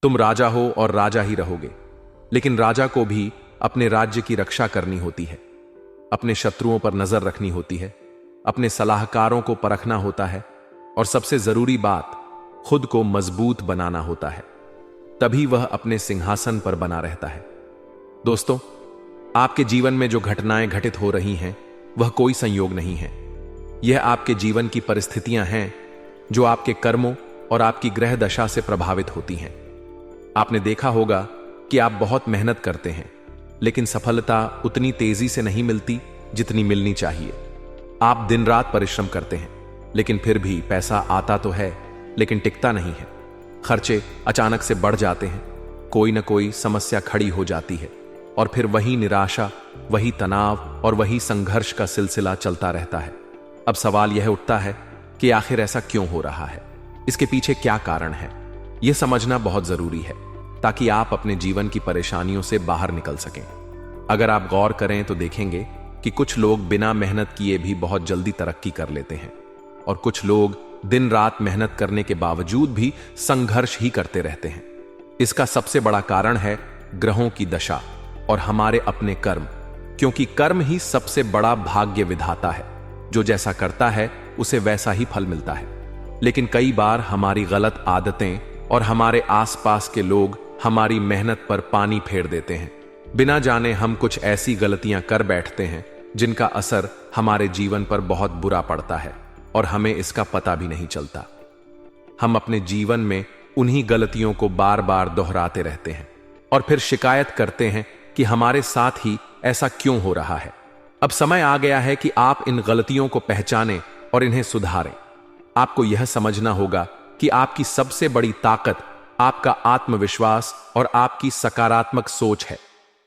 तुम राजा हो और राजा ही रहोगे, लेकिन राजा को भी अपने राज्य की रक्षा करनी होती है, अपने शत्रुओं पर नजर रखनी होती है, अपने सलाहकारों को परखना होता है और सबसे जरूरी बात, खुद को मजबूत बनाना होता है। तभी वह अपने सिंहासन पर बना रहता है। दोस्तों, आपके जीवन में जो घटनाएं घटित हो रही हैं, वह कोई संयोग नहीं है। यह आपके जीवन की परिस्थितियां हैं जो आपके कर्मों और आपकी ग्रह दशा से प्रभावित होती हैं। आपने देखा होगा कि आप बहुत मेहनत करते हैं, लेकिन सफलता उतनी तेजी से नहीं मिलती जितनी मिलनी चाहिए। आप दिन रात परिश्रम करते हैं, लेकिन फिर भी पैसा आता तो है, लेकिन टिकता नहीं है। खर्चे अचानक से बढ़ जाते हैं, कोई ना कोई समस्या खड़ी हो जाती है और फिर वही निराशा, वही तनाव और वही संघर्ष का सिलसिला चलता रहता है। अब सवाल यह उठता है कि आखिर ऐसा क्यों हो रहा है, इसके पीछे क्या कारण है। यह समझना बहुत जरूरी है ताकि आप अपने जीवन की परेशानियों से बाहर निकल सकें। अगर आप गौर करें तो देखेंगे कि कुछ लोग बिना मेहनत किए भी बहुत जल्दी तरक्की कर लेते हैं और कुछ लोग दिन रात मेहनत करने के बावजूद भी संघर्ष ही करते रहते हैं। इसका सबसे बड़ा कारण है ग्रहों की दशा और हमारे अपने कर्म, क्योंकि कर्म ही सबसे बड़ा भाग्य विधाता है। जो जैसा करता है उसे वैसा ही फल मिलता है। लेकिन कई बार हमारी गलत आदतें और हमारे आसपास के लोग हमारी मेहनत पर पानी फेर देते हैं। बिना जाने हम कुछ ऐसी गलतियां कर बैठते हैं जिनका असर हमारे जीवन पर बहुत बुरा पड़ता है और हमें इसका पता भी नहीं चलता। हम अपने जीवन में उन्हीं गलतियों को बार बार दोहराते रहते हैं और फिर शिकायत करते हैं कि हमारे साथ ही ऐसा क्यों हो रहा है। अब समय आ गया है कि आप इन गलतियों को पहचानें और इन्हें सुधारें। आपको यह समझना होगा कि आपकी सबसे बड़ी ताकत आपका आत्मविश्वास और आपकी सकारात्मक सोच है।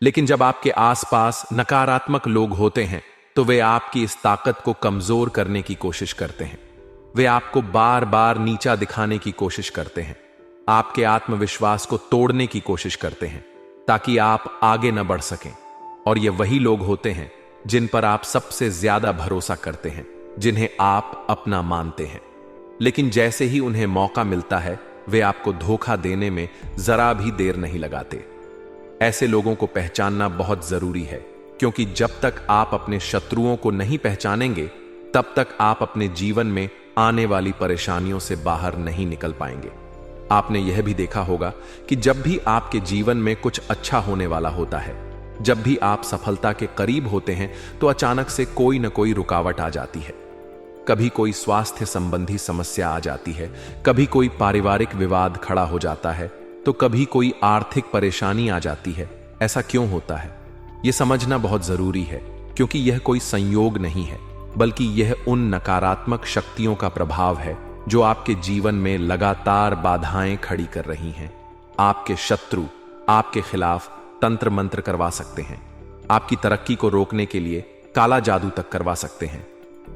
लेकिन जब आपके आसपास नकारात्मक लोग होते हैं तो वे आपकी इस ताकत को कमजोर करने की कोशिश करते हैं। वे आपको बार बार नीचा दिखाने की कोशिश करते हैं, आपके आत्मविश्वास को तोड़ने की कोशिश करते हैं ताकि आप आगे न बढ़ सकें। और ये वही लोग होते हैं जिन पर आप सबसे ज्यादा भरोसा करते हैं, जिन्हें आप अपना मानते हैं। लेकिन जैसे ही उन्हें मौका मिलता है, वे आपको धोखा देने में जरा भी देर नहीं लगाते। ऐसे लोगों को पहचानना बहुत जरूरी है, क्योंकि जब तक आप अपने शत्रुओं को नहीं पहचानेंगे, तब तक आप अपने जीवन में आने वाली परेशानियों से बाहर नहीं निकल पाएंगे। आपने यह भी देखा होगा कि जब भी आपके जीवन में कुछ अच्छा होने वाला होता है, जब भी आप सफलता के करीब होते हैं, तो अचानक से कोई न कोई रुकावट आ जाती है। कभी कोई स्वास्थ्य संबंधी समस्या आ जाती है, कभी कोई पारिवारिक विवाद खड़ा हो जाता है, तो कभी कोई आर्थिक परेशानी आ जाती है। ऐसा क्यों होता है, यह समझना बहुत जरूरी है, क्योंकि यह कोई संयोग नहीं है, बल्कि यह उन नकारात्मक शक्तियों का प्रभाव है जो आपके जीवन में लगातार बाधाएं खड़ी कर रही हैं। आपके शत्रु आपके खिलाफ तंत्र मंत्र करवा सकते हैं, आपकी तरक्की को रोकने के लिए काला जादू तक करवा सकते हैं,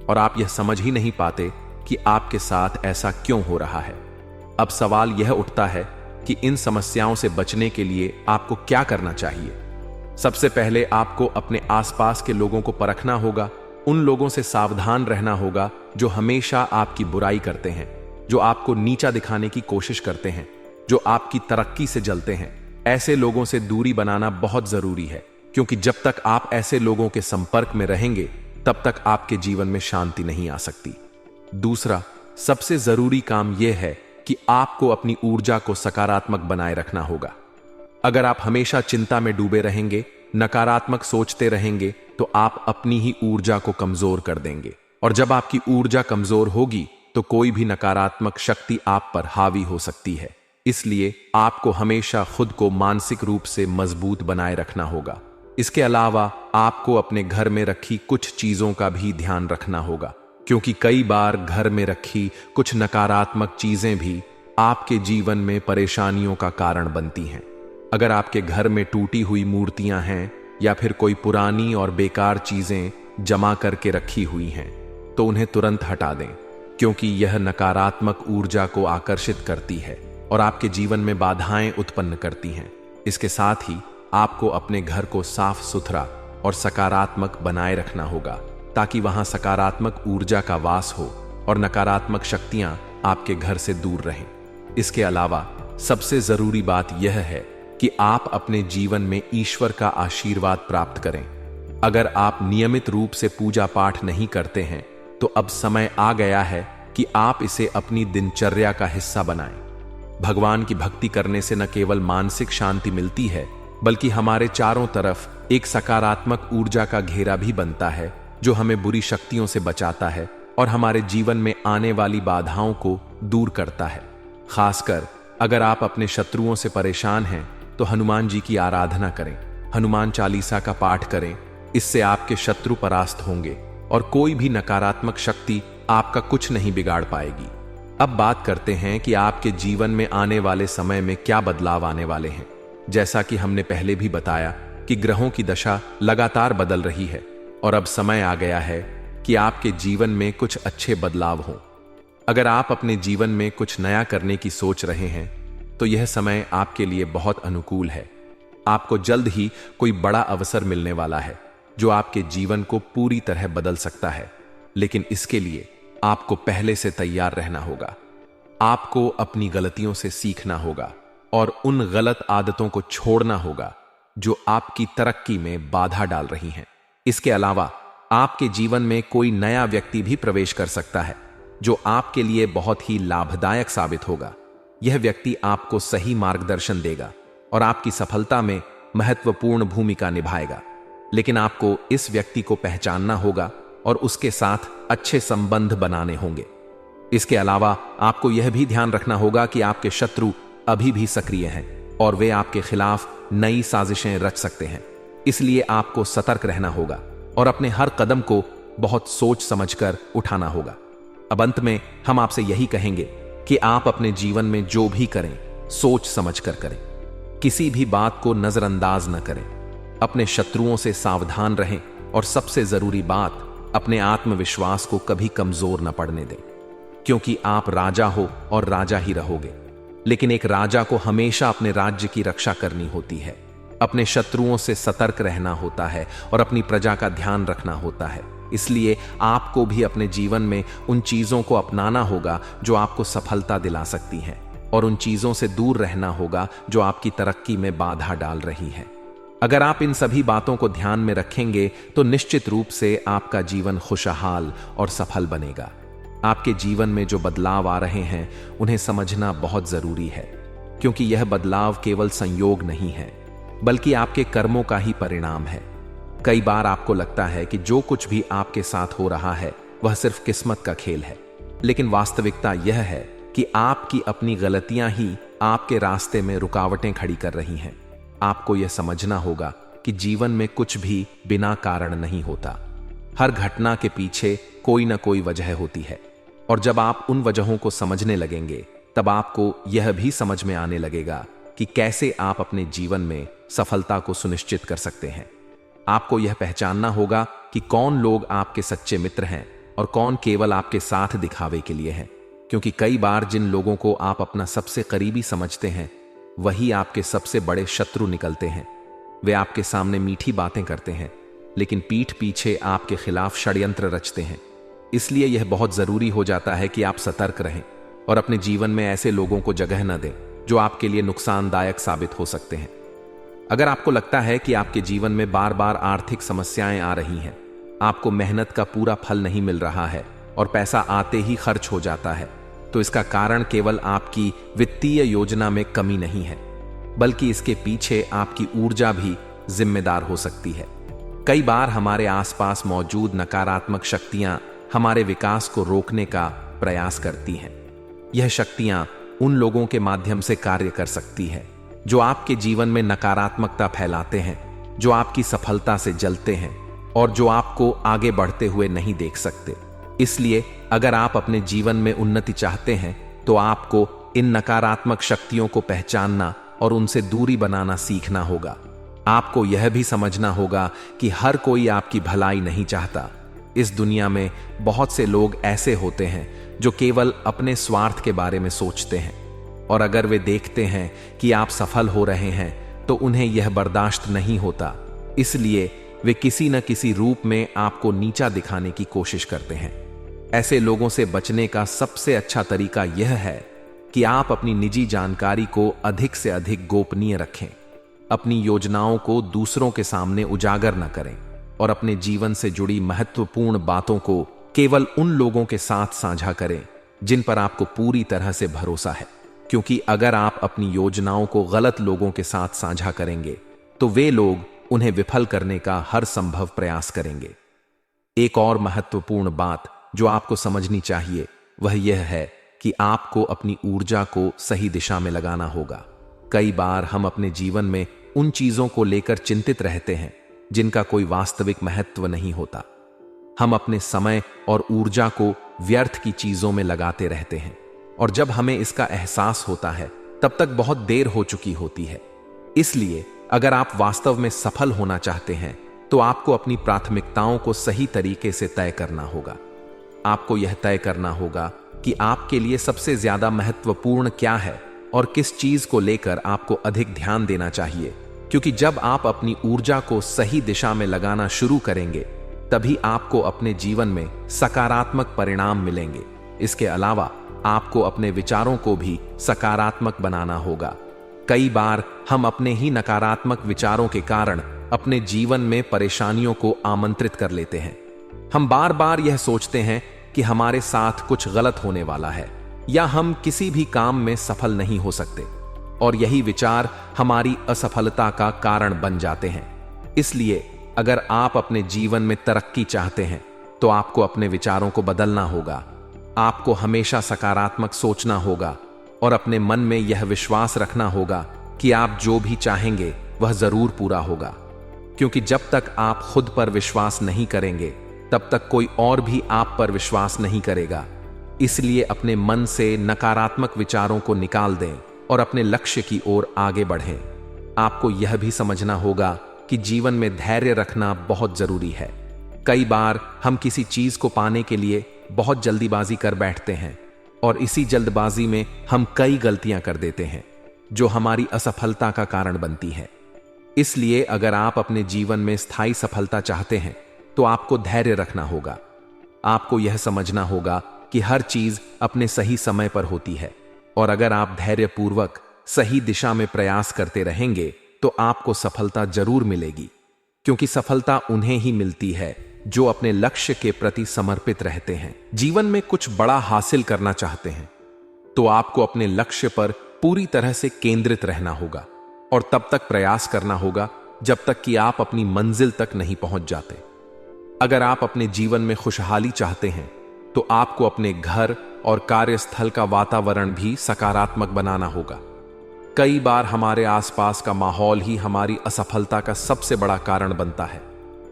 और आप यह समझ ही नहीं पाते कि आपके साथ ऐसा क्यों हो रहा है। अब सवाल यह उठता है कि इन समस्याओं से बचने के लिए आपको क्या करना चाहिए। सबसे पहले आपको अपने आसपास के लोगों को परखना होगा। उन लोगों से सावधान रहना होगा जो हमेशा आपकी बुराई करते हैं, जो आपको नीचा दिखाने की कोशिश करते हैं, जो आपकी तरक्की से जलते हैं। ऐसे लोगों से दूरी बनाना बहुत जरूरी है, क्योंकि जब तक आप ऐसे लोगों के संपर्क में रहेंगे, तब तक आपके जीवन में शांति नहीं आ सकती। दूसरा सबसे जरूरी काम यह है कि आपको अपनी ऊर्जा को सकारात्मक बनाए रखना होगा। अगर आप हमेशा चिंता में डूबे रहेंगे, नकारात्मक सोचते रहेंगे, तो आप अपनी ही ऊर्जा को कमजोर कर देंगे, और जब आपकी ऊर्जा कमजोर होगी तो कोई भी नकारात्मक शक्ति आप पर हावी हो सकती है। इसलिए आपको हमेशा खुद को मानसिक रूप से मजबूत बनाए रखना होगा। इसके अलावा आपको अपने घर में रखी कुछ चीजों का भी ध्यान रखना होगा, क्योंकि कई बार घर में रखी कुछ नकारात्मक चीजें भी आपके जीवन में परेशानियों का कारण बनती हैं। अगर आपके घर में टूटी हुई मूर्तियां हैं या फिर कोई पुरानी और बेकार चीजें जमा करके रखी हुई हैं, तो उन्हें तुरंत हटा दें, क्योंकि यह नकारात्मक ऊर्जा को आकर्षित करती है और आपके जीवन में बाधाएं उत्पन्न करती हैं। इसके साथ ही आपको अपने घर को साफ सुथरा और सकारात्मक बनाए रखना होगा, ताकि वहां सकारात्मक ऊर्जा का वास हो और नकारात्मक शक्तियां आपके घर से दूर रहें। इसके अलावा सबसे जरूरी बात यह है कि आप अपने जीवन में ईश्वर का आशीर्वाद प्राप्त करें। अगर आप नियमित रूप से पूजा पाठ नहीं करते हैं तो अब समय आ गया है कि आप इसे अपनी दिनचर्या का हिस्सा बनाएं। भगवान की भक्ति करने से न केवल मानसिक शांति मिलती है, बल्कि हमारे चारों तरफ एक सकारात्मक ऊर्जा का घेरा भी बनता है, जो हमें बुरी शक्तियों से बचाता है और हमारे जीवन में आने वाली बाधाओं को दूर करता है। खासकर अगर आप अपने शत्रुओं से परेशान हैं तो हनुमान जी की आराधना करें, हनुमान चालीसा का पाठ करें। इससे आपके शत्रु परास्त होंगे और कोई भी नकारात्मक शक्ति आपका कुछ नहीं बिगाड़ पाएगी। अब बात करते हैं कि आपके जीवन में आने वाले समय में क्या बदलाव आने वाले हैं। जैसा कि हमने पहले भी बताया कि ग्रहों की दशा लगातार बदल रही है और अब समय आ गया है कि आपके जीवन में कुछ अच्छे बदलाव हों। अगर आप अपने जीवन में कुछ नया करने की सोच रहे हैं तो यह समय आपके लिए बहुत अनुकूल है। आपको जल्द ही कोई बड़ा अवसर मिलने वाला है जो आपके जीवन को पूरी तरह बदल सकता है, लेकिन इसके लिए आपको पहले से तैयार रहना होगा। आपको अपनी गलतियों से सीखना होगा और उन गलत आदतों को छोड़ना होगा जो आपकी तरक्की में बाधा डाल रही हैं। इसके अलावा आपके जीवन में कोई नया व्यक्ति भी प्रवेश कर सकता है जो आपके लिए बहुत ही लाभदायक साबित होगा। यह व्यक्ति आपको सही मार्गदर्शन देगा और आपकी सफलता में महत्वपूर्ण भूमिका निभाएगा, लेकिन आपको इस व्यक्ति को पहचानना होगा और उसके साथ अच्छे संबंध बनाने होंगे। इसके अलावा आपको यह भी ध्यान रखना होगा कि आपके शत्रु अभी भी सक्रिय हैं और वे आपके खिलाफ नई साजिशें रच सकते हैं। इसलिए आपको सतर्क रहना होगा और अपने हर कदम को बहुत सोच समझकर उठाना होगा। अब अंत में हम आपसे यही कहेंगे कि आप अपने जीवन में जो भी करें सोच समझकर करें। किसी भी बात को नजरअंदाज न करें। अपने शत्रुओं से सावधान रहें और सबसे जरूरी बात, अपने आत्मविश्वास को कभी कमजोर न पड़ने दें, क्योंकि आप राजा हो और राजा ही रहोगे। लेकिन एक राजा को हमेशा अपने राज्य की रक्षा करनी होती है, अपने शत्रुओं से सतर्क रहना होता है और अपनी प्रजा का ध्यान रखना होता है। इसलिए आपको भी अपने जीवन में उन चीजों को अपनाना होगा जो आपको सफलता दिला सकती हैं और उन चीजों से दूर रहना होगा जो आपकी तरक्की में बाधा डाल रही हैं। अगर आप इन सभी बातों को ध्यान में रखेंगे तो निश्चित रूप से आपका जीवन खुशहाल और सफल बनेगा। आपके जीवन में जो बदलाव आ रहे हैं उन्हें समझना बहुत जरूरी है, क्योंकि यह बदलाव केवल संयोग नहीं है बल्कि आपके कर्मों का ही परिणाम है। कई बार आपको लगता है कि जो कुछ भी आपके साथ हो रहा है वह सिर्फ किस्मत का खेल है, लेकिन वास्तविकता यह है कि आपकी अपनी गलतियां ही आपके रास्ते में रुकावटें खड़ी कर रही हैं। आपको यह समझना होगा कि जीवन में कुछ भी बिना कारण नहीं होता। हर घटना के पीछे कोई ना कोई वजह होती है और जब आप उन वजहों को समझने लगेंगे तब आपको यह भी समझ में आने लगेगा कि कैसे आप अपने जीवन में सफलता को सुनिश्चित कर सकते हैं। आपको यह पहचानना होगा कि कौन लोग आपके सच्चे मित्र हैं और कौन केवल आपके साथ दिखावे के लिए हैं, क्योंकि कई बार जिन लोगों को आप अपना सबसे करीबी समझते हैं वही आपके सबसे बड़े शत्रु निकलते हैं। वे आपके सामने मीठी बातें करते हैं लेकिन पीठ पीछे आपके खिलाफ षड्यंत्र रचते हैं। इसलिए यह बहुत जरूरी हो जाता है कि आप सतर्क रहें और अपने जीवन में ऐसे लोगों को जगह न दें जो आपके लिए नुकसानदायक साबित हो सकते हैं। अगर आपको लगता है कि आपके जीवन में बार बार आर्थिक समस्याएं आ रही हैं, आपको मेहनत का पूरा फल नहीं मिल रहा है और पैसा आते ही खर्च हो जाता है, तो इसका कारण केवल आपकी वित्तीय योजना में कमी नहीं है, बल्कि इसके पीछे आपकी ऊर्जा भी जिम्मेदार हो सकती है। कई बार हमारे आसपास मौजूद नकारात्मक शक्तियां हमारे विकास को रोकने का प्रयास करती हैं। यह शक्तियां उन लोगों के माध्यम से कार्य कर सकती है जो आपके जीवन में नकारात्मकता फैलाते हैं, जो आपकी सफलता से जलते हैं और जो आपको आगे बढ़ते हुए नहीं देख सकते। इसलिए अगर आप अपने जीवन में उन्नति चाहते हैं तो आपको इन नकारात्मक शक्तियों को पहचानना और उनसे दूरी बनाना सीखना होगा। आपको यह भी समझना होगा कि हर कोई आपकी भलाई नहीं चाहता। इस दुनिया में बहुत से लोग ऐसे होते हैं जो केवल अपने स्वार्थ के बारे में सोचते हैं, और अगर वे देखते हैं कि आप सफल हो रहे हैं तो उन्हें यह बर्दाश्त नहीं होता। इसलिए वे किसी न किसी रूप में आपको नीचा दिखाने की कोशिश करते हैं। ऐसे लोगों से बचने का सबसे अच्छा तरीका यह है कि आप अपनी निजी जानकारी को अधिक से अधिक गोपनीय रखें, अपनी योजनाओं को दूसरों के सामने उजागर न करें और अपने जीवन से जुड़ी महत्वपूर्ण बातों को केवल उन लोगों के साथ साझा करें जिन पर आपको पूरी तरह से भरोसा है, क्योंकि अगर आप अपनी योजनाओं को गलत लोगों के साथ साझा करेंगे तो वे लोग उन्हें विफल करने का हर संभव प्रयास करेंगे। एक और महत्वपूर्ण बात जो आपको समझनी चाहिए वह यह है कि आपको अपनी ऊर्जा को सही दिशा में लगाना होगा। कई बार हम अपने जीवन में उन चीजों को लेकर चिंतित रहते हैं जिनका कोई वास्तविक महत्व नहीं होता। हम अपने समय और ऊर्जा को व्यर्थ की चीजों में लगाते रहते हैं और जब हमें इसका एहसास होता है तब तक बहुत देर हो चुकी होती है। इसलिए अगर आप वास्तव में सफल होना चाहते हैं तो आपको अपनी प्राथमिकताओं को सही तरीके से तय करना होगा। आपको यह तय करना होगा कि आपके लिए सबसे ज्यादा महत्वपूर्ण क्या है और किस चीज को लेकर आपको अधिक ध्यान देना चाहिए, क्योंकि जब आप अपनी ऊर्जा को सही दिशा में लगाना शुरू करेंगे तभी आपको अपने जीवन में सकारात्मक परिणाम मिलेंगे। इसके अलावा आपको अपने विचारों को भी सकारात्मक बनाना होगा। कई बार हम अपने ही नकारात्मक विचारों के कारण अपने जीवन में परेशानियों को आमंत्रित कर लेते हैं। हम बार बार यह सोचते हैं कि हमारे साथ कुछ गलत होने वाला है या हम किसी भी काम में सफल नहीं हो सकते, और यही विचार हमारी असफलता का कारण बन जाते हैं। इसलिए अगर आप अपने जीवन में तरक्की चाहते हैं तो आपको अपने विचारों को बदलना होगा। आपको हमेशा सकारात्मक सोचना होगा और अपने मन में यह विश्वास रखना होगा कि आप जो भी चाहेंगे वह जरूर पूरा होगा, क्योंकि जब तक आप खुद पर विश्वास नहीं करेंगे तब तक कोई और भी आप पर विश्वास नहीं करेगा। इसलिए अपने मन से नकारात्मक विचारों को निकाल दें और अपने लक्ष्य की ओर आगे बढ़ें। आपको यह भी समझना होगा कि जीवन में धैर्य रखना बहुत जरूरी है। कई बार हम किसी चीज को पाने के लिए बहुत जल्दीबाजी कर बैठते हैं और इसी जल्दबाजी में हम कई गलतियां कर देते हैं जो हमारी असफलता का कारण बनती है। इसलिए अगर आप अपने जीवन में स्थायी सफलता चाहते हैं तो आपको धैर्य रखना होगा। आपको यह समझना होगा कि हर चीज अपने सही समय पर होती है, और अगर आप धैर्यपूर्वक सही दिशा में प्रयास करते रहेंगे तो आपको सफलता जरूर मिलेगी, क्योंकि सफलता उन्हें ही मिलती है जो अपने लक्ष्य के प्रति समर्पित रहते हैं। जीवन में कुछ बड़ा हासिल करना चाहते हैं तो आपको अपने लक्ष्य पर पूरी तरह से केंद्रित रहना होगा और तब तक प्रयास करना होगा जब तक कि आप अपनी मंजिल तक नहीं पहुंच जाते। अगर आप अपने जीवन में खुशहाली चाहते हैं तो आपको अपने घर और कार्यस्थल का वातावरण भी सकारात्मक बनाना होगा। कई बार हमारे आसपास का माहौल ही हमारी असफलता का सबसे बड़ा कारण बनता है।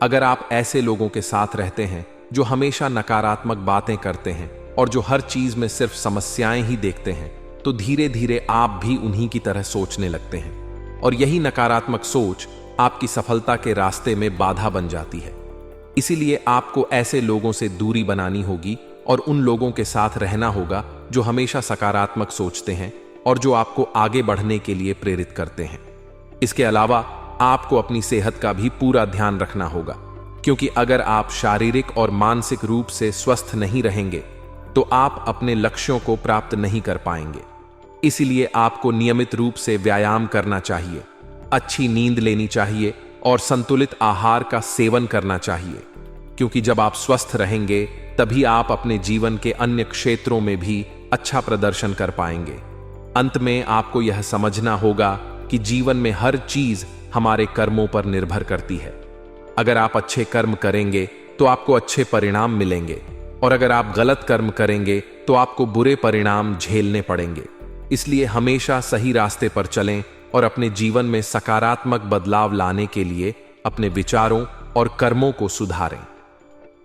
अगर आप ऐसे लोगों के साथ रहते हैं जो हमेशा नकारात्मक बातें करते हैं और जो हर चीज में सिर्फ समस्याएं ही देखते हैं, तो धीरे धीरे आप भी उन्हीं की तरह सोचने लगते हैं और यही नकारात्मक सोच आपकी सफलता के रास्ते में बाधा बन जाती है। इसीलिए आपको ऐसे लोगों से दूरी बनानी होगी और उन लोगों के साथ रहना होगा जो हमेशा सकारात्मक सोचते हैं और जो आपको आगे बढ़ने के लिए प्रेरित करते हैं। इसके अलावा आपको अपनी सेहत का भी पूरा ध्यान रखना होगा, क्योंकि अगर आप शारीरिक और मानसिक रूप से स्वस्थ नहीं रहेंगे तो आप अपने लक्ष्यों को प्राप्त नहीं कर पाएंगे। इसीलिए आपको नियमित रूप से व्यायाम करना चाहिए, अच्छी नींद लेनी चाहिए और संतुलित आहार का सेवन करना चाहिए, क्योंकि जब आप स्वस्थ रहेंगे तभी आप अपने जीवन के अन्य क्षेत्रों में भी अच्छा प्रदर्शन कर पाएंगे। अंत में आपको यह समझना होगा कि जीवन में हर चीज हमारे कर्मों पर निर्भर करती है। अगर आप अच्छे कर्म करेंगे तो आपको अच्छे परिणाम मिलेंगे, और अगर आप गलत कर्म करेंगे तो आपको बुरे परिणाम झेलने पड़ेंगे। इसलिए हमेशा सही रास्ते पर चलें और अपने जीवन में सकारात्मक बदलाव लाने के लिए अपने विचारों और कर्मों को सुधारें।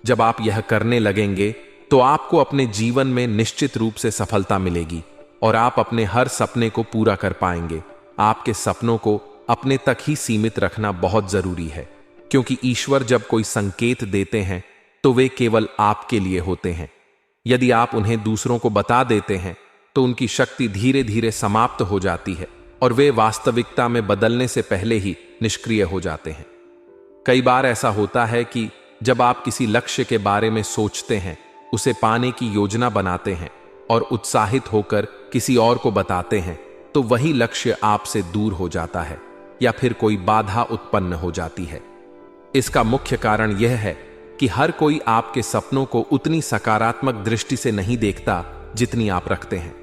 जब आप यह करने लगेंगे तो आपको अपने जीवन में निश्चित रूप से सफलता मिलेगी और आप अपने हर सपने को पूरा कर पाएंगे। आपके सपनों को अपने तक ही सीमित रखना बहुत जरूरी है, क्योंकि ईश्वर जब कोई संकेत देते हैं तो वे केवल आपके लिए होते हैं। यदि आप उन्हें दूसरों को बता देते हैं तो उनकी शक्ति धीरे धीरे समाप्त हो जाती है और वे वास्तविकता में बदलने से पहले ही निष्क्रिय हो जाते हैं। कई बार ऐसा होता है कि जब आप किसी लक्ष्य के बारे में सोचते हैं, उसे पाने की योजना बनाते हैं, और उत्साहित होकर किसी और को बताते हैं तो वही लक्ष्य आपसे दूर हो जाता है या फिर कोई बाधा उत्पन्न हो जाती है। इसका मुख्य कारण यह है कि हर कोई आपके सपनों को उतनी सकारात्मक दृष्टि से नहीं देखता जितनी आप रखते हैं।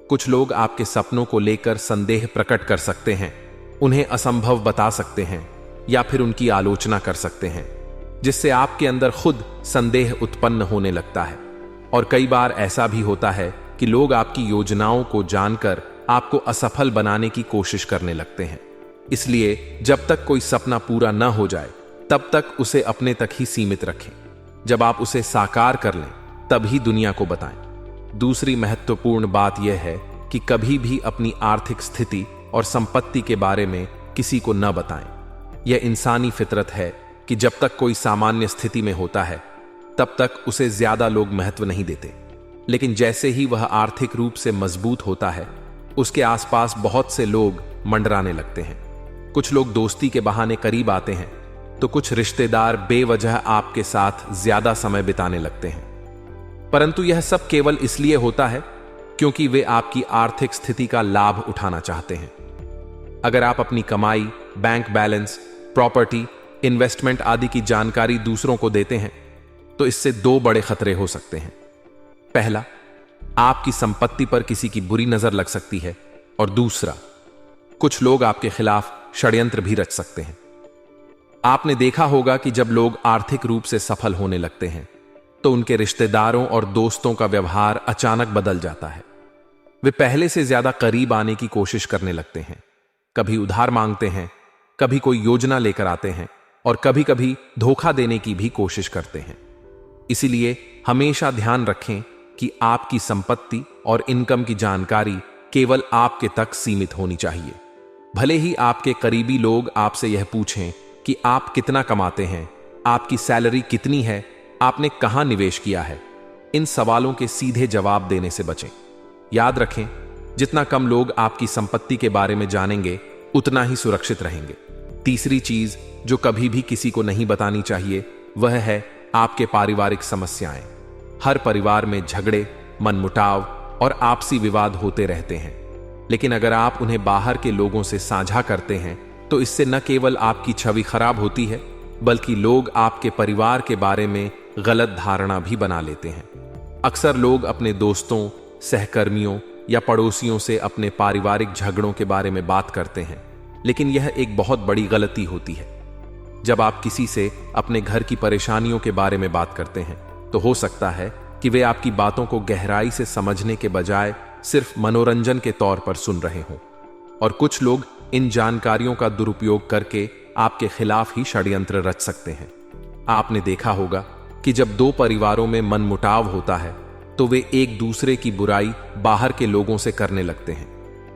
कुछ लोग आपके सपनों को लेकर संदेह प्रकट कर सकते हैं, उन्हें असंभव बता सकते हैं या फिर उनकी आलोचना कर सकते हैं, जिससे आपके अंदर खुद संदेह उत्पन्न होने लगता है। और कई बार ऐसा भी होता है कि लोग आपकी योजनाओं को जानकर आपको असफल बनाने की कोशिश करने लगते हैं। इसलिए जब तक कोई सपना पूरा न हो जाए तब तक उसे अपने तक ही सीमित रखें। जब आप उसे साकार कर लें तभी दुनिया को बताएं। दूसरी महत्वपूर्ण बात यह है कि कभी भी अपनी आर्थिक स्थिति और संपत्ति के बारे में किसी को न बताएं। यह इंसानी फितरत है कि जब तक कोई सामान्य स्थिति में होता है तब तक उसे ज्यादा लोग महत्व नहीं देते, लेकिन जैसे ही वह आर्थिक रूप से मजबूत होता है उसके आसपास बहुत से लोग मंडराने लगते हैं। कुछ लोग दोस्ती के बहाने करीब आते हैं तो कुछ रिश्तेदार बेवजह आपके साथ ज्यादा समय बिताने लगते हैं, परंतु यह सब केवल इसलिए होता है क्योंकि वे आपकी आर्थिक स्थिति का लाभ उठाना चाहते हैं। अगर आप अपनी कमाई, बैंक बैलेंस, प्रॉपर्टी, इन्वेस्टमेंट आदि की जानकारी दूसरों को देते हैं तो इससे दो बड़े खतरे हो सकते हैं। पहला, आपकी संपत्ति पर किसी की बुरी नजर लग सकती है, और दूसरा, कुछ लोग आपके खिलाफ षड्यंत्र भी रच सकते हैं। आपने देखा होगा कि जब लोग आर्थिक रूप से सफल होने लगते हैं तो उनके रिश्तेदारों और दोस्तों का व्यवहार अचानक बदल जाता है। वे पहले से ज्यादा करीब आने की कोशिश करने लगते हैं, कभी उधार मांगते हैं, कभी कोई योजना लेकर आते हैं और कभी कभी धोखा देने की भी कोशिश करते हैं। इसीलिए हमेशा ध्यान रखें कि आपकी संपत्ति और इनकम की जानकारी केवल आपके तक सीमित होनी चाहिए। भले ही आपके करीबी लोग आपसे यह पूछें कि आप कितना कमाते हैं, आपकी सैलरी कितनी है, आपने कहां निवेश किया है, इन सवालों के सीधे जवाब देने से बचें। याद रखें, जितना कम लोग आपकी संपत्ति के बारे में जानेंगे उतना ही सुरक्षित रहेंगे। तीसरी चीज जो कभी भी किसी को नहीं बतानी चाहिए वह है आपके पारिवारिक समस्याएं। हर परिवार में झगड़े, मनमुटाव और आपसी विवाद होते रहते हैं, लेकिन अगर आप उन्हें बाहर के लोगों से साझा करते हैं तो इससे न केवल आपकी छवि खराब होती है बल्कि लोग आपके परिवार के बारे में गलत धारणा भी बना लेते हैं। अक्सर लोग अपने दोस्तों, सहकर्मियों या पड़ोसियों से अपने पारिवारिक झगड़ों के बारे में बात करते हैं, लेकिन यह एक बहुत बड़ी गलती होती है। जब आप किसी से अपने घर की परेशानियों के बारे में बात करते हैं तो हो सकता है कि वे आपकी बातों को गहराई से समझने के बजाय सिर्फ मनोरंजन के तौर पर सुन रहे हों, और कुछ लोग इन जानकारियों का दुरुपयोग करके आपके खिलाफ ही षड्यंत्र रच सकते हैं। आपने देखा होगा कि जब दो परिवारों में मनमुटाव होता है तो वे एक दूसरे की बुराई बाहर के लोगों से करने लगते हैं,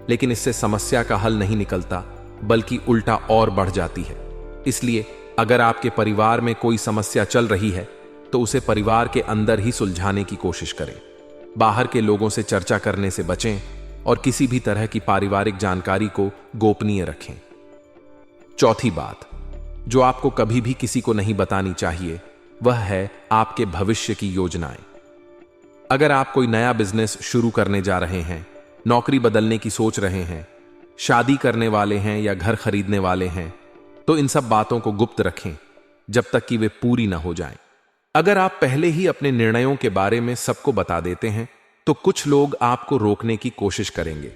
लेकिन इससे समस्या का हल नहीं निकलता बल्कि उल्टा और बढ़ जाती है। इसलिए अगर आपके परिवार में कोई समस्या चल रही है तो उसे परिवार के अंदर ही सुलझाने की कोशिश करें। बाहर के लोगों से चर्चा करने से बचें और किसी भी तरह की पारिवारिक जानकारी को गोपनीय रखें। चौथी बात जो आपको कभी भी किसी को नहीं बतानी चाहिए वह है आपके भविष्य की योजनाएं। अगर आप कोई नया बिजनेस शुरू करने जा रहे हैं, नौकरी बदलने की सोच रहे हैं, शादी करने वाले हैं या घर खरीदने वाले हैं, तो इन सब बातों को गुप्त रखें जब तक कि वे पूरी ना हो जाएं। अगर आप पहले ही अपने निर्णयों के बारे में सबको बता देते हैं तो कुछ लोग आपको रोकने की कोशिश करेंगे,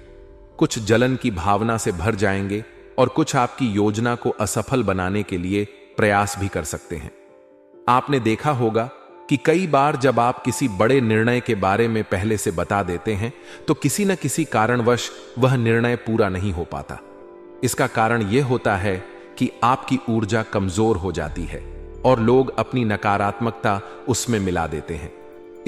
कुछ जलन की भावना से भर जाएंगे और कुछ आपकी योजना को असफल बनाने के लिए प्रयास भी कर सकते हैं। आपने देखा होगा कि कई बार जब आप किसी बड़े निर्णय के बारे में पहले से बता देते हैं तो किसी न किसी कारणवश वह निर्णय पूरा नहीं हो पाता। इसका कारण यह होता है कि आपकी ऊर्जा कमजोर हो जाती है और लोग अपनी नकारात्मकता उसमें मिला देते हैं।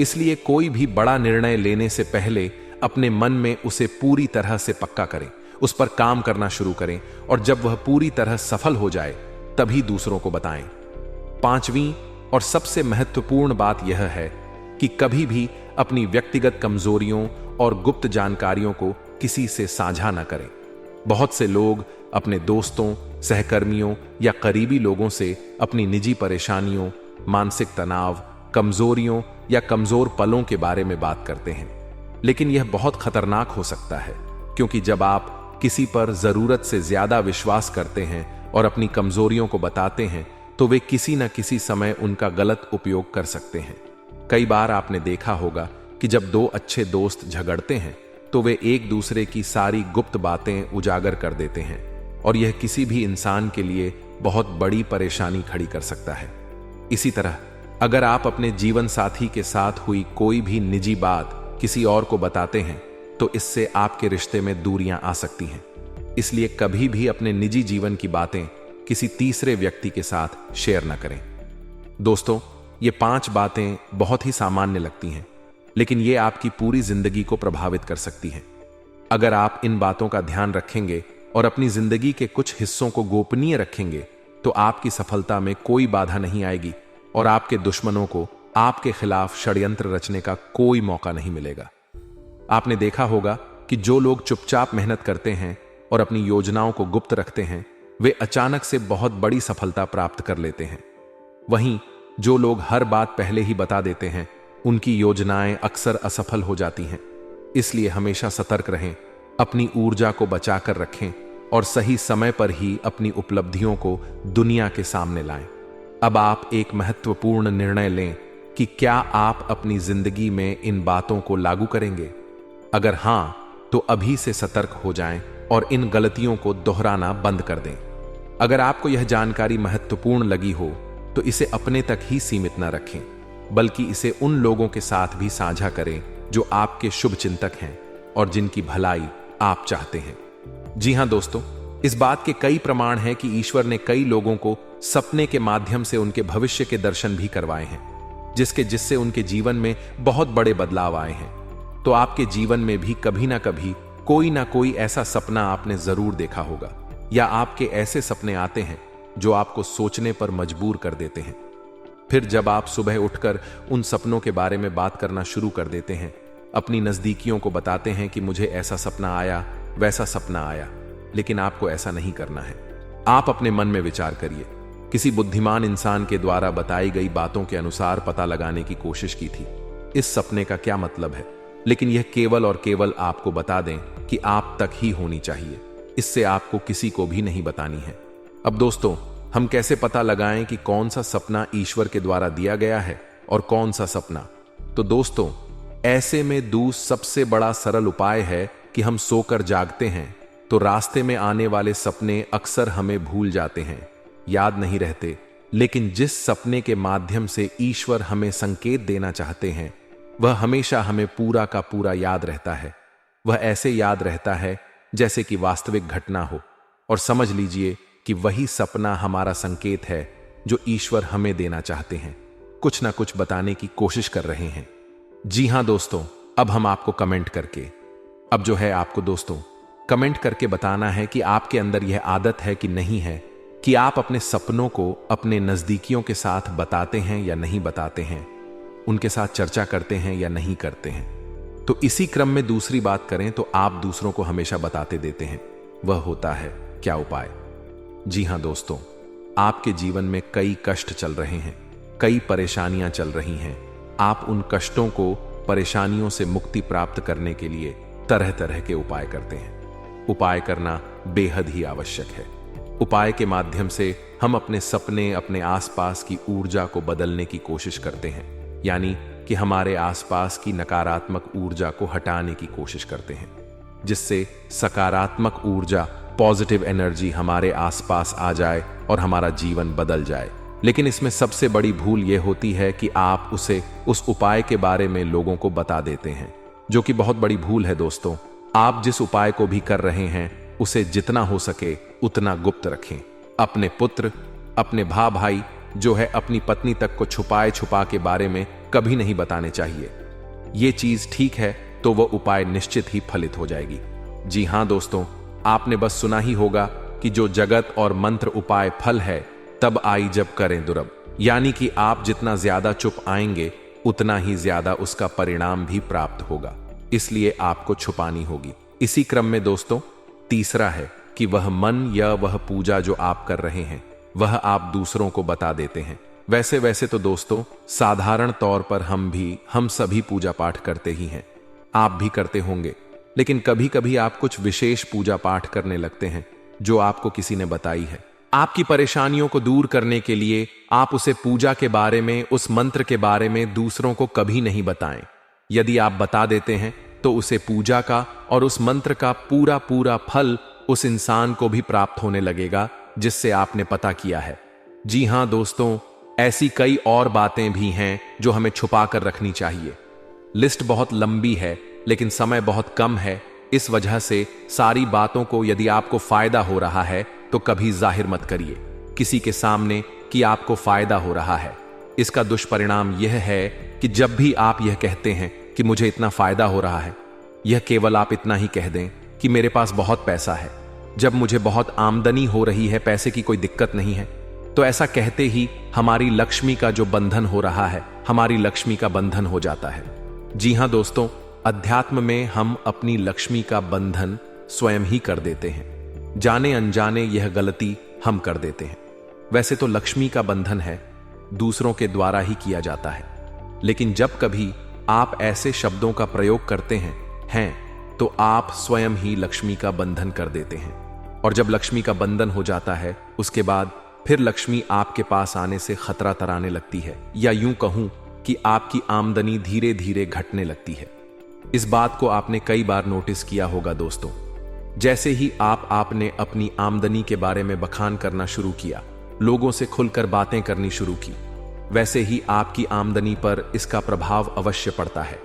इसलिए कोई भी बड़ा निर्णय लेने से पहले अपने मन में उसे पूरी तरह से पक्का करें, उस पर काम करना शुरू करें और जब वह पूरी तरह सफल हो जाए तभी दूसरों को बताएं। पांचवीं और सबसे महत्वपूर्ण बात यह है कि कभी भी अपनी व्यक्तिगत कमजोरियों और गुप्त जानकारियों को किसी से साझा न करें। बहुत से लोग अपने दोस्तों, सहकर्मियों या करीबी लोगों से अपनी निजी परेशानियों, मानसिक तनाव, कमजोरियों या कमजोर पलों के बारे में बात करते हैं, लेकिन यह बहुत खतरनाक हो सकता है, क्योंकि जब आप किसी पर जरूरत से ज्यादा विश्वास करते हैं और अपनी कमजोरियों को बताते हैं, तो वे किसी न किसी समय उनका गलत उपयोग कर सकते हैं। कई बार आपने देखा होगा कि जब दो अच्छे दोस्त झगड़ते हैं तो वे एक दूसरे की सारी गुप्त बातें उजागर कर देते हैं, और यह किसी भी इंसान के लिए बहुत बड़ी परेशानी खड़ी कर सकता है। इसी तरह अगर आप अपने जीवन साथी के साथ हुई कोई भी निजी बात किसी और को बताते हैं तो इससे आपके रिश्ते में दूरियां आ सकती हैं। इसलिए कभी भी अपने निजी जीवन की बातें किसी तीसरे व्यक्ति के साथ शेयर न करें। दोस्तों, ये 5 बातें बहुत ही सामान्य लगती हैं, लेकिन ये आपकी पूरी जिंदगी को प्रभावित कर सकती हैं। अगर आप इन बातों का ध्यान रखेंगे और अपनी जिंदगी के कुछ हिस्सों को गोपनीय रखेंगे तो आपकी सफलता में कोई बाधा नहीं आएगी और आपके दुश्मनों को आपके खिलाफ षड्यंत्र रचने का कोई मौका नहीं मिलेगा। आपने देखा होगा कि जो लोग चुपचाप मेहनत करते हैं और अपनी योजनाओं को गुप्त रखते हैं, वे अचानक से बहुत बड़ी सफलता प्राप्त कर लेते हैं। वहीं जो लोग हर बात पहले ही बता देते हैं, उनकी योजनाएं अक्सर असफल हो जाती हैं। इसलिए हमेशा सतर्क रहें, अपनी ऊर्जा को बचाकर रखें और सही समय पर ही अपनी उपलब्धियों को दुनिया के सामने लाएं। अब आप एक महत्वपूर्ण निर्णय लें कि क्या आप अपनी जिंदगी में इन बातों को लागू करेंगे। अगर हां, तो अभी से सतर्क हो जाएं और इन गलतियों को दोहराना बंद कर दें। अगर आपको यह जानकारी महत्वपूर्ण लगी हो तो इसे अपने तक ही सीमित न रखें, बल्कि इसे उन लोगों के साथ भी साझा करें जो आपके शुभ चिंतक हैं और जिनकी भलाई आप चाहते हैं। जी हां दोस्तों, इस बात के कई प्रमाण हैं कि ईश्वर ने कई लोगों को सपने के माध्यम से उनके भविष्य के दर्शन भी करवाए हैं, जिससे उनके जीवन में बहुत बड़े बदलाव आए हैं। तो आपके जीवन में भी कभी ना कभी कोई ना कोई ऐसा सपना आपने जरूर देखा होगा, या आपके ऐसे सपने आते हैं जो आपको सोचने पर मजबूर कर देते हैं। फिर जब आप सुबह उठकर उन सपनों के बारे में बात करना शुरू कर देते हैं, अपनी नजदीकियों को बताते हैं कि मुझे ऐसा सपना आया, वैसा सपना आया, लेकिन आपको ऐसा नहीं करना है। आप अपने मन में विचार करिए, किसी बुद्धिमान इंसान के द्वारा बताई गई बातों के अनुसार पता लगाने की कोशिश की थी इस सपने का क्या मतलब है, लेकिन यह केवल और केवल आपको बता दें कि आप तक ही होनी चाहिए। इससे आपको किसी को भी नहीं बतानी है। अब दोस्तों, हम कैसे पता लगाएं कि कौन सा सपना ईश्वर के द्वारा दिया गया है और कौन सा सपना? तो दोस्तों, ऐसे में सबसे बड़ा सरल उपाय है कि हम सोकर जागते हैं तो रास्ते में आने वाले सपने अक्सर हमें भूल जाते हैं, याद नहीं रहते, लेकिन जिस सपने के माध्यम से ईश्वर हमें संकेत देना चाहते हैं वह हमेशा हमें पूरा का पूरा याद रहता है। वह ऐसे याद रहता है जैसे कि वास्तविक घटना हो, और समझ लीजिए कि वही सपना हमारा संकेत है जो ईश्वर हमें देना चाहते हैं, कुछ ना कुछ बताने की कोशिश कर रहे हैं। जी हां दोस्तों, अब हम आपको कमेंट करके बताना है कि आपके अंदर यह आदत है कि नहीं है कि आप अपने सपनों को अपने नजदीकियों के साथ बताते हैं या नहीं बताते हैं, उनके साथ चर्चा करते हैं या नहीं करते हैं। तो इसी क्रम में दूसरी बात करें तो आप दूसरों को हमेशा बताते देते हैं, वह होता है क्या उपाय? जी हां दोस्तों, आपके जीवन में कई कष्ट चल रहे हैं, कई परेशानियां चल रही हैं। आप उन कष्टों को, परेशानियों से मुक्ति प्राप्त करने के लिए तरह तरह के उपाय करते हैं। उपाय करना बेहद ही आवश्यक है। उपाय के माध्यम से हम अपने सपने, अपने आसपास की ऊर्जा को बदलने की कोशिश करते हैं, यानी कि हमारे आसपास की नकारात्मक ऊर्जा को हटाने की कोशिश करते हैं, जिससे सकारात्मक ऊर्जा, पॉजिटिव एनर्जी हमारे आसपास आ जाए और हमारा जीवन बदल जाए। लेकिन इसमें सबसे बड़ी भूल यह होती है कि आप उस उपाय के बारे में लोगों को बता देते हैं, जो कि बहुत बड़ी भूल है दोस्तों। आप जिस उपाय को भी कर रहे हैं उसे जितना हो सके उतना गुप्त रखें। अपने पुत्र, अपने भाई जो है अपनी पत्नी तक को छुपा के बारे में कभी नहीं बताने चाहिए। ये चीज ठीक है तो वह उपाय निश्चित ही फलित हो जाएगी। जी हां दोस्तों, आपने बस सुना ही होगा कि जो जगत और मंत्र उपाय फल है तब आई जब करें दुर्लभ, यानी कि आप जितना ज्यादा चुप आएंगे उतना ही ज्यादा उसका परिणाम भी प्राप्त होगा, इसलिए आपको छुपानी होगी। इसी क्रम में दोस्तों, तीसरा है कि वह मन या वह पूजा जो आप कर रहे हैं वह आप दूसरों को बता देते हैं। वैसे तो दोस्तों, साधारण तौर पर हम सभी पूजा पाठ करते ही हैं। आप भी करते होंगे, लेकिन कभी कभी आप कुछ विशेष पूजा पाठ करने लगते हैं जो आपको किसी ने बताई है। आपकी परेशानियों को दूर करने के लिए आप उसे पूजा के बारे में, उस मंत्र के बारे में दूसरों को कभी नहीं बताएं। यदि आप बता देते हैं तो उसे पूजा का और उस मंत्र का पूरा पूरा फल उस इंसान को भी प्राप्त होने लगेगा जिससे आपने पता किया है। जी हां दोस्तों, ऐसी कई और बातें भी हैं जो हमें छुपा कर रखनी चाहिए। लिस्ट बहुत लंबी है लेकिन समय बहुत कम है, इस वजह से सारी बातों को यदि आपको फायदा हो रहा है तो कभी जाहिर मत करिए किसी के सामने कि आपको फायदा हो रहा है। इसका दुष्परिणाम यह है कि जब भी आप यह कहते हैं कि मुझे इतना फायदा हो रहा है, यह केवल आप इतना ही कह दें कि मेरे पास बहुत पैसा है, जब मुझे बहुत आमदनी हो रही है, पैसे की कोई दिक्कत नहीं है, तो ऐसा कहते ही हमारी लक्ष्मी का जो बंधन हो रहा है, हमारी लक्ष्मी का बंधन हो जाता है। जी हां दोस्तों, अध्यात्म में हम अपनी लक्ष्मी का बंधन स्वयं ही कर देते हैं। जाने अनजाने यह गलती हम कर देते हैं। वैसे तो लक्ष्मी का बंधन है, दूसरों के द्वारा ही किया जाता है, लेकिन जब कभी आप ऐसे शब्दों का प्रयोग करते हैं तो आप स्वयं ही लक्ष्मी का बंधन कर देते हैं। और जब लक्ष्मी का बंधन हो जाता है, उसके बाद फिर लक्ष्मी आपके पास आने से खतरा तराने लगती है, या यूं कहूं कि आपकी आमदनी धीरे धीरे घटने लगती है। इस बात को आपने कई बार नोटिस किया होगा दोस्तों। जैसे ही आपने अपनी आमदनी के बारे में बखान करना शुरू किया, लोगों से खुलकर बातें करनी शुरू की, वैसे ही आपकी आमदनी पर इसका प्रभाव अवश्य पड़ता है।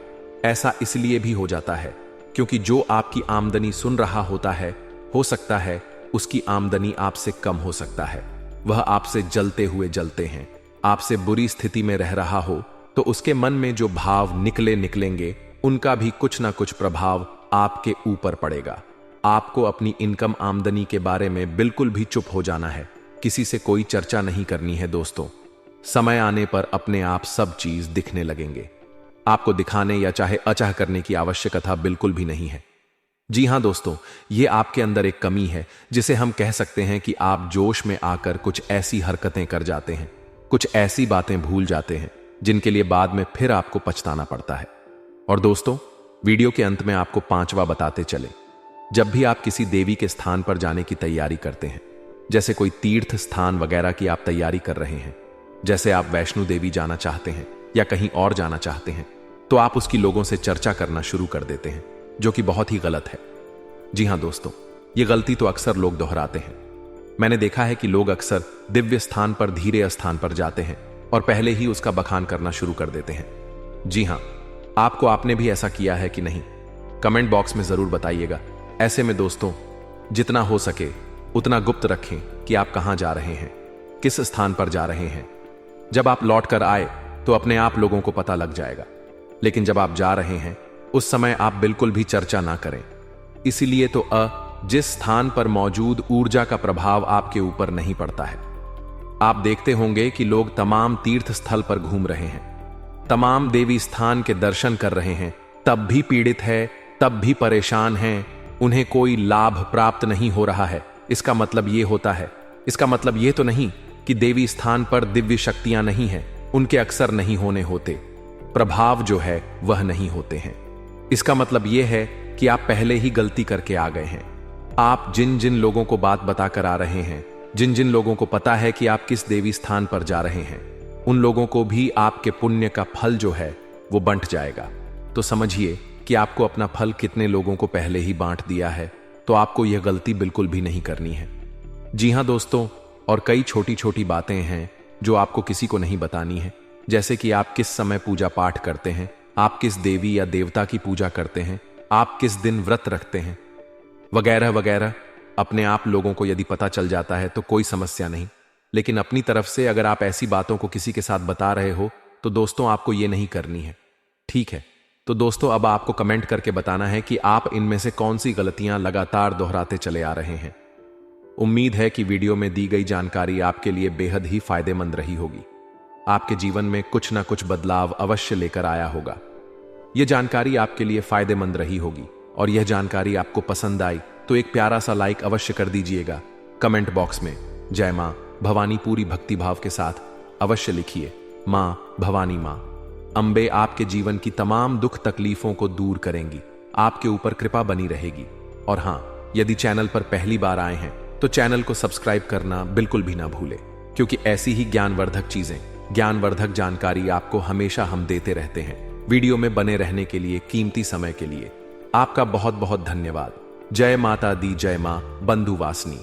ऐसा इसलिए भी हो जाता है क्योंकि जो आपकी आमदनी सुन रहा होता है, हो सकता है उसकी आमदनी आपसे कम हो सकता है। वह आपसे जलते हुए जलते हैं, आपसे बुरी स्थिति में रह रहा हो, तो उसके मन में जो भाव निकलेंगे उनका भी कुछ ना कुछ प्रभाव आपके ऊपर पड़ेगा। आपको अपनी इनकम आमदनी के बारे में बिल्कुल भी चुप हो जाना है, किसी से कोई चर्चा नहीं करनी है दोस्तों। समय आने पर अपने आप सब चीज दिखने लगेंगे। आपको दिखाने या चाहे अचाह करने की आवश्यकता बिल्कुल भी नहीं है। जी हां दोस्तों, यह आपके अंदर एक कमी है जिसे हम कह सकते हैं कि आप जोश में आकर कुछ ऐसी हरकतें कर जाते हैं, कुछ ऐसी बातें भूल जाते हैं जिनके लिए बाद में फिर आपको पछताना पड़ता है। और दोस्तों, वीडियो के अंत में आपको 5वां बताते चले। जब भी आप किसी देवी के स्थान पर जाने की तैयारी करते हैं, जैसे कोई तीर्थ स्थान वगैरह की आप तैयारी कर रहे हैं, जैसे आप वैष्णो देवी जाना चाहते हैं या कहीं और जाना चाहते हैं, तो आप उसकी लोगों से चर्चा करना शुरू कर देते हैं, जो कि बहुत ही गलत है। जी हां दोस्तों, यह गलती तो अक्सर लोग दोहराते हैं। मैंने देखा है कि लोग अक्सर दिव्य स्थान पर धीरे स्थान पर जाते हैं और पहले ही उसका बखान करना शुरू कर देते हैं। जी हां, आपने भी ऐसा किया है कि नहीं? कमेंट बॉक्स में जरूर बताइएगा। ऐसे में दोस्तों, जितना हो सके उतना गुप्त रखें कि आप कहां जा रहे हैं, किस स्थान पर जा रहे हैं। जब आप लौट कर आए तो अपने आप लोगों को पता लग जाएगा, लेकिन जब आप जा रहे हैं उस समय आप बिल्कुल भी चर्चा ना करें। इसीलिए तो जिस स्थान पर मौजूद ऊर्जा का प्रभाव आपके ऊपर नहीं पड़ता है। आप देखते होंगे कि लोग तमाम तीर्थ स्थल पर घूम रहे हैं, तमाम देवी स्थान के दर्शन कर रहे हैं, तब भी पीड़ित है, तब भी परेशान हैं, उन्हें कोई लाभ प्राप्त नहीं हो रहा है। इसका मतलब ये होता है, इसका मतलब ये तो नहीं कि देवी स्थान पर दिव्य शक्तियां नहीं हैं, उनके अक्सर नहीं होने होते, प्रभाव जो है वह नहीं होते हैं। इसका मतलब यह है कि आप पहले ही गलती करके आ गए हैं। आप जिन जिन लोगों को बात बताकर आ रहे हैं, जिन जिन लोगों को पता है कि आप किस देवी स्थान पर जा रहे हैं, उन लोगों को भी आपके पुण्य का फल जो है वो बंट जाएगा। तो समझिए कि आपको अपना फल कितने लोगों को पहले ही बांट दिया है, तो आपको यह गलती बिल्कुल भी नहीं करनी है। जी हां दोस्तों, और कई छोटी छोटी बातें हैं जो आपको किसी को नहीं बतानी है, जैसे कि आप किस समय पूजा पाठ करते हैं, आप किस देवी या देवता की पूजा करते हैं, आप किस दिन व्रत रखते हैं, वगैरह वगैरह। अपने आप लोगों को यदि पता चल जाता है तो कोई समस्या नहीं, लेकिन अपनी तरफ से अगर आप ऐसी बातों को किसी के साथ बता रहे हो तो दोस्तों आपको ये नहीं करनी है, ठीक है? तो दोस्तों, अब आपको कमेंट करके बताना है कि आप इनमें से कौन सी गलतियां लगातार दोहराते चले आ रहे हैं। उम्मीद है कि वीडियो में दी गई जानकारी आपके लिए बेहद ही फायदेमंद रही होगी। आपके जीवन में कुछ ना कुछ बदलाव अवश्य लेकर आया होगा। यह जानकारी आपके लिए फायदेमंद रही होगी और यह जानकारी आपको पसंद आई तो एक प्यारा सा लाइक अवश्य कर दीजिएगा। कमेंट बॉक्स में जय मां भवानी पूरी भक्ति भाव के साथ अवश्य लिखिए, मां भवानी मां। अंबे आपके जीवन की तमाम दुख तकलीफों को दूर करेंगी, आपके ऊपर कृपा बनी रहेगी। और हां, यदि चैनल पर पहली बार आए हैं तो चैनल को सब्सक्राइब करना बिल्कुल भी ना भूलें, क्योंकि ऐसी ही ज्ञानवर्धक चीजें, ज्ञानवर्धक जानकारी आपको हमेशा हम देते रहते हैं। वीडियो में बने रहने के लिए, कीमती समय के लिए आपका बहुत बहुत धन्यवाद। जय माता दी, जय मां बंधुवासिनी।